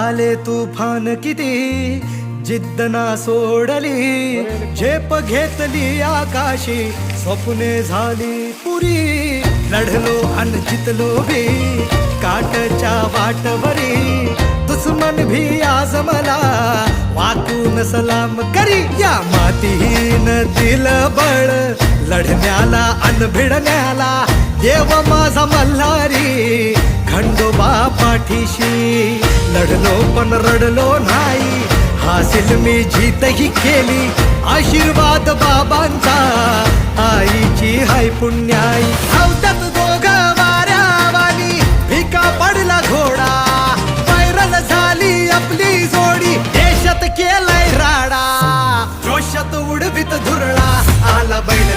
आले तुफान किती जिद्द ना सोडली, झेप घेतली आकाशी, स्वप्ने झाली पुरी. लढलो अन जितलो भी काटच्या वाटवरी, दुश्मन भी आज मला वाकून सलाम करी. या मातीहीन दिलं बळ लढण्याला अन भिडण्याला, देव माझा मल्हारी खंडोबा पाठीशी. लढलो पण रडलो नाही, हासिल मी जीतही केली, आशीर्वाद बाबांचा आईची हाय पुण्याई. धावतात दोघं वाऱ्यावानी, भिका पडला घोडा, व्हायरल झाली आपली जोडी, देशात केलाय राडा, जोशात उडवीत धुरळा, आला बैल